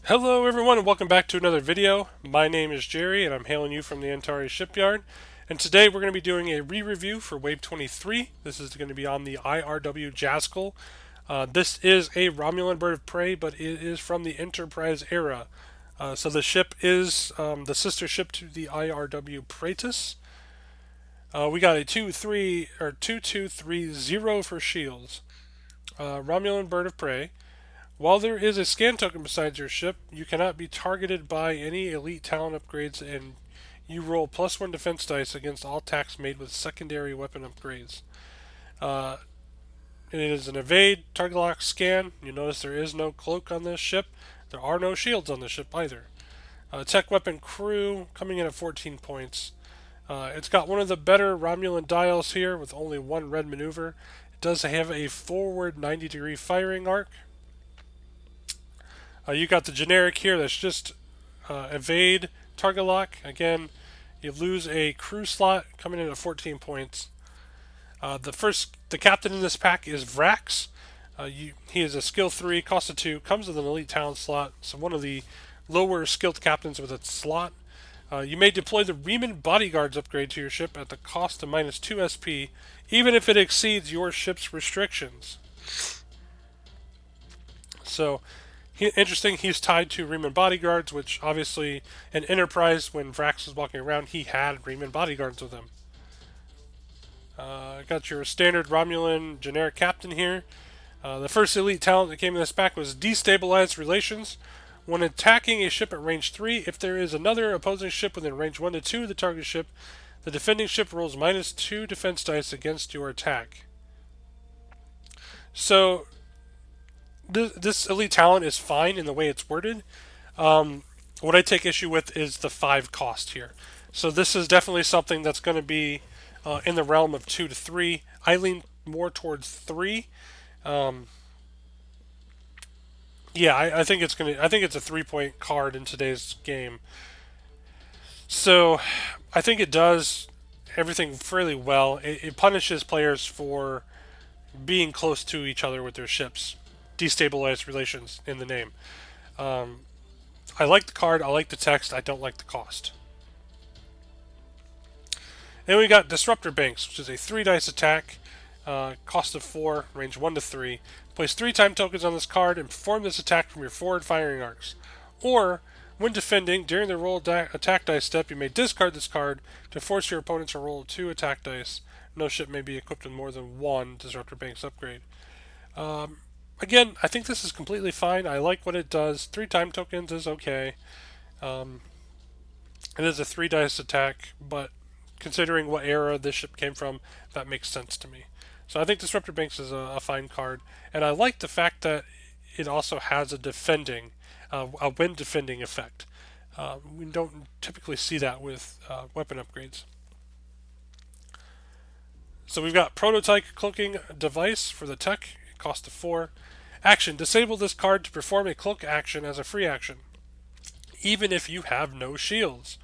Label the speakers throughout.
Speaker 1: Hello everyone and welcome back to another video. My name is Jerry and I'm hailing you from the Antares shipyard. And today we're going to be doing a re-review for Wave 23. This is going to be on the I.R.W. Jazkal. This is a Romulan bird of prey, but it is from the Enterprise era. So the ship is the sister ship to the I.R.W. Praetus. We got a 2230 for shields. Romulan bird of prey. While there is a scan token beside your ship, you cannot be targeted by any elite talent upgrades, and you roll +1 defense dice against all attacks made with secondary weapon upgrades. Uh, it is an evade, target lock, scan. You notice there is no cloak on this ship. There are no shields on this ship either. Tech weapon crew coming in at 14 points. It's got one of the better Romulan dials here with only one red maneuver. It does have a forward 90-degree firing arc. You got the generic here that's just evade, target lock. Again, you lose a crew slot coming in at 14 points. The captain in this pack is Vrax. He is a skill 3, cost of 2, comes with an elite talent slot, so one of the lower skilled captains with its slot. You may deploy the Riemann Bodyguards upgrade to your ship at the cost of -2 SP, even if it exceeds your ship's restrictions. So, interesting, he's tied to Riemann Bodyguards, which obviously in Enterprise, when Vrax was walking around, he had Riemann Bodyguards with him. Got your standard Romulan generic captain here. The first elite talent that came in this pack was Destabilize Relations. When attacking a ship at range 3, if there is another opposing ship within range 1 to 2 of the target ship, the defending ship rolls -2 defense dice against your attack. So, this elite talent is fine in the way it's worded. What I take issue with is the 5 cost here. So this is definitely something that's going to be in the realm of 2 to 3. I lean more towards 3. Yeah, I think it's gonna. I think it's a 3-point card in today's game. So I think it does everything fairly well. It punishes players for being close to each other with their ships. Destabilized relations in the name. I like the card, I like the text, I don't like the cost. Then we got Disruptor Banks, which is a 3 dice attack, cost of 4, range 1 to 3. Place 3 time tokens on this card and perform this attack from your forward firing arcs. Or, when defending, during the roll attack dice step, you may discard this card to force your opponent to roll 2 attack dice. No ship may be equipped with more than 1 Disruptor Banks upgrade. Again, I think this is completely fine. I like what it does. 3 time tokens is okay. It is a 3 dice attack, but considering what era this ship came from, that makes sense to me. So I think Disruptor Banks is a fine card, and I like the fact that it also has a wind defending effect. We don't typically see that with weapon upgrades. So we've got Prototype Cloaking Device for the tech, cost of 4. Action, disable this card to perform a cloak action as a free action, even if you have no shields.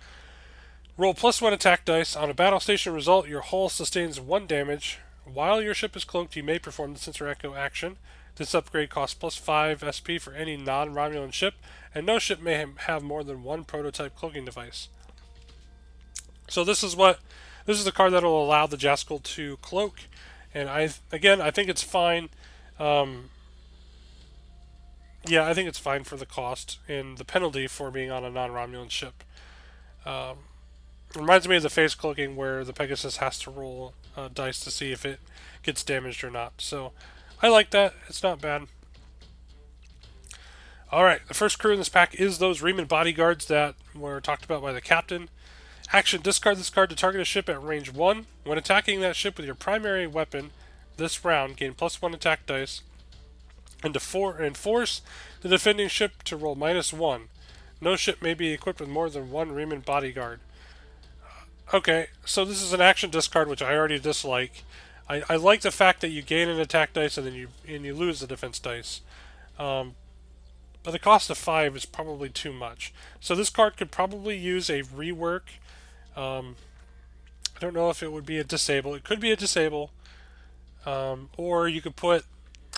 Speaker 1: Roll +1 attack dice. On a battle station result, your hull sustains 1 damage. While your ship is cloaked, you may perform the Sensor Echo action. This upgrade costs +5 SP for any non-Romulan ship, and no ship may have more than 1 prototype cloaking device. So this is the card that will allow the Jazkal to cloak, and I think it's fine. Yeah, I think it's fine for the cost and the penalty for being on a non-Romulan ship. Reminds me of the face cloaking where the Pegasus has to roll dice to see if it gets damaged or not. So I like that. It's not bad. Alright, the first crew in this pack is those Riemann Bodyguards that were talked about by the captain. Action, discard this card to target a ship at range 1. When attacking that ship with your primary weapon this round, gain +1 attack dice. And force the defending ship to roll -1. No ship may be equipped with more than 1 Riemann Bodyguard. Okay, so this is an action discard, which I already dislike. I like the fact that you gain an attack dice and then you lose the defense dice. But the cost of 5 is probably too much. So this card could probably use a rework. I don't know if it would be a disable. It could be a disable. Or you could put,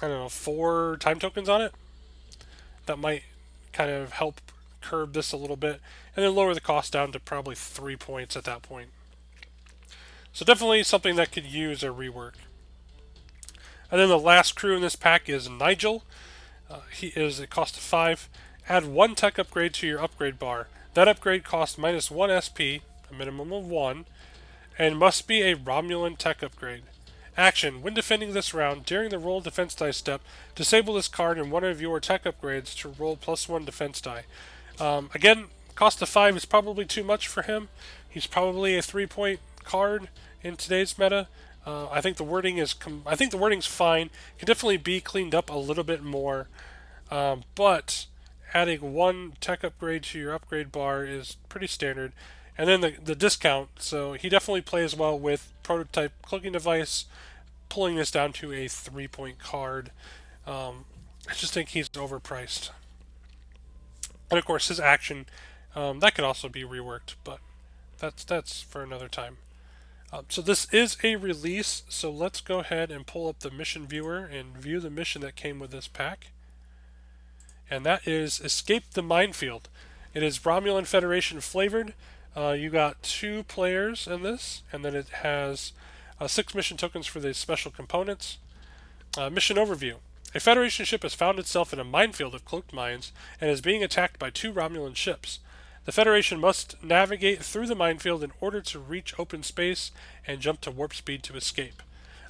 Speaker 1: I don't know, 4 time tokens on it. That might kind of help curb this a little bit, and then lower the cost down to probably 3 points at that point. So definitely something that could use a rework. And then the last crew in this pack is Nigel. He is a cost of 5. Add 1 tech upgrade to your upgrade bar. That upgrade costs minus 1 SP, a minimum of 1, and must be a Romulan tech upgrade. Action. When defending this round, during the roll defense die step, disable this card and one of your tech upgrades to roll +1 defense die. Again, cost of 5 is probably too much for him. He's probably a 3-point card in today's meta. I think the wording's fine. Can definitely be cleaned up a little bit more, but adding 1 tech upgrade to your upgrade bar is pretty standard. And then the discount, so he definitely plays well with prototype cloaking device, pulling this down to a 3-point card. I just think he's overpriced. And of course, his action, that could also be reworked, but that's for another time. So this is a release, so let's go ahead and pull up the mission viewer and view the mission that came with this pack. And that is Escape the Minefield. It is Romulan Federation flavored. You got 2 players in this, and then it has 6 mission tokens for the special components. Mission overview. A Federation ship has found itself in a minefield of cloaked mines and is being attacked by 2 Romulan ships. The Federation must navigate through the minefield in order to reach open space and jump to warp speed to escape.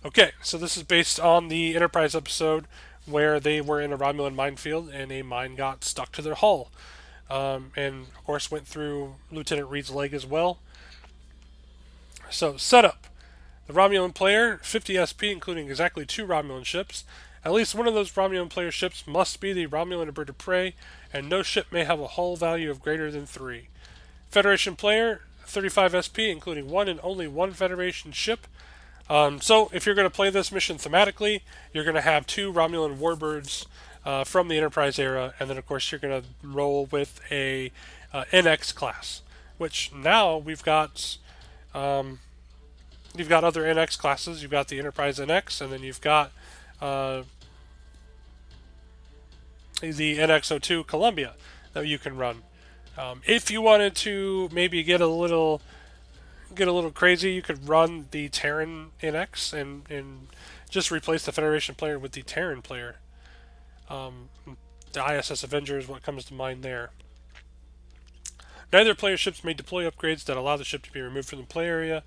Speaker 1: Okay, so this is based on the Enterprise episode where they were in a Romulan minefield and a mine got stuck to their hull. And of course went through Lieutenant Reed's leg as well. So, setup. The Romulan player, 50 SP including exactly 2 Romulan ships. At least one of those Romulan player ships must be the Romulan bird of prey, and no ship may have a hull value of greater than 3. Federation player, 35 SP including 1 and only 1 Federation ship. So, if you're going to play this mission thematically, you're going to have 2 Romulan warbirds from the Enterprise era, and then of course you're going to roll with a NX class, which now we've got other NX classes. You've got the Enterprise NX, and then you've got the NX-02 Columbia that you can run. If you wanted to maybe get a little crazy, you could run the Terran NX and just replace the Federation player with the Terran player. The ISS Avenger is what comes to mind there. Neither player ships may deploy upgrades that allow the ship to be removed from the play area.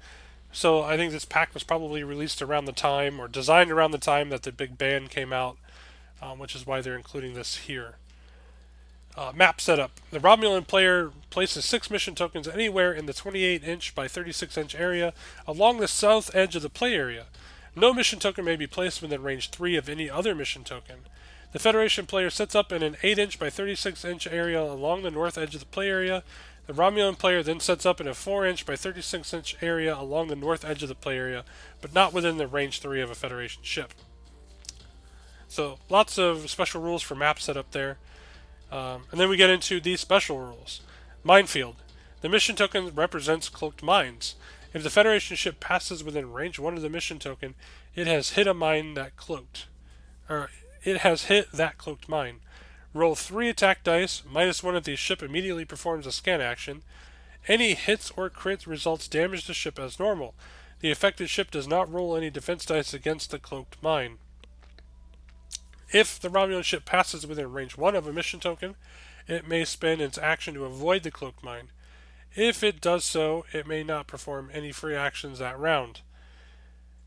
Speaker 1: So I think this pack was probably released around the time, or designed around the time that the big ban came out, which is why they're including this here. Map setup. The Romulan player places 6 mission tokens anywhere in the 28-inch by 36-inch area along the south edge of the play area. No mission token may be placed within range 3 of any other mission token. The Federation player sets up in an 8-inch by 36-inch area along the north edge of the play area. The Romulan player then sets up in a 4-inch by 36-inch area along the north edge of the play area, but not within the range 3 of a Federation ship. So, lots of special rules for map setup there. And then we get into these special rules. Minefield. The mission token represents cloaked mines. If the Federation ship passes within range 1 of the mission token, it has hit a mine that cloaked. It has hit that cloaked mine. Roll 3 attack dice, -1 if the ship immediately performs a scan action. Any hits or crit results damage the ship as normal. The affected ship does not roll any defense dice against the cloaked mine. If the Romulan ship passes within range 1 of a mission token, it may spend its action to avoid the cloaked mine. If it does so, it may not perform any free actions that round.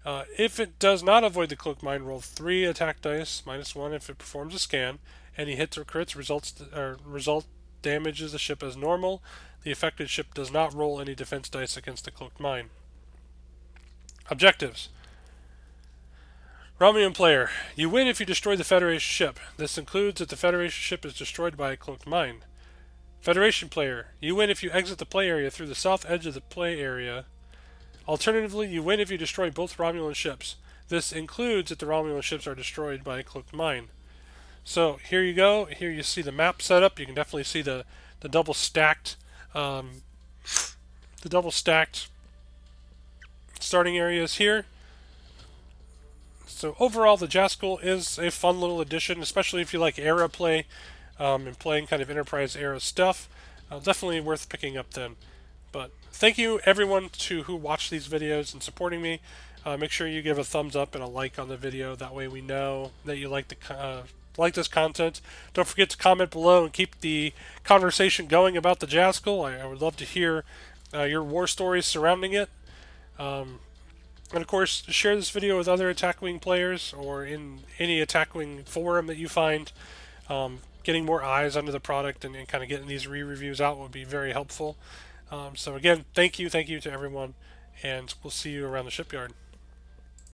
Speaker 1: If it does not avoid the cloaked mine, roll 3 attack dice, -1 if it performs a scan. Any hits or crits result damages the ship as normal. The affected ship does not roll any defense dice against the cloaked mine. Objectives. Romulan player. You win if you destroy the Federation ship. This includes if the Federation ship is destroyed by a cloaked mine. Federation player. You win if you exit the play area through the south edge of the play area. Alternatively, you win if you destroy both Romulan ships. This includes if the Romulan ships are destroyed by a cloaked mine. So here you go. Here you see the map setup. You can definitely see the double stacked starting areas here. So overall, the Jazkal is a fun little addition, especially if you like era play. and playing kind of Enterprise era stuff, definitely worth picking up then. But thank you everyone to who watched these videos and supporting me. Make sure you give a thumbs up and a like on the video. That way we know that you like this content. Don't forget to comment below and keep the conversation going about the Jazkal. I would love to hear your war stories surrounding it. Um, and of course, share this video with other Attack Wing players or in any Attack Wing forum that you find. Getting more eyes under the product and kind of getting these re-reviews out would be very helpful. So again, thank you to everyone, and we'll see you around the shipyard.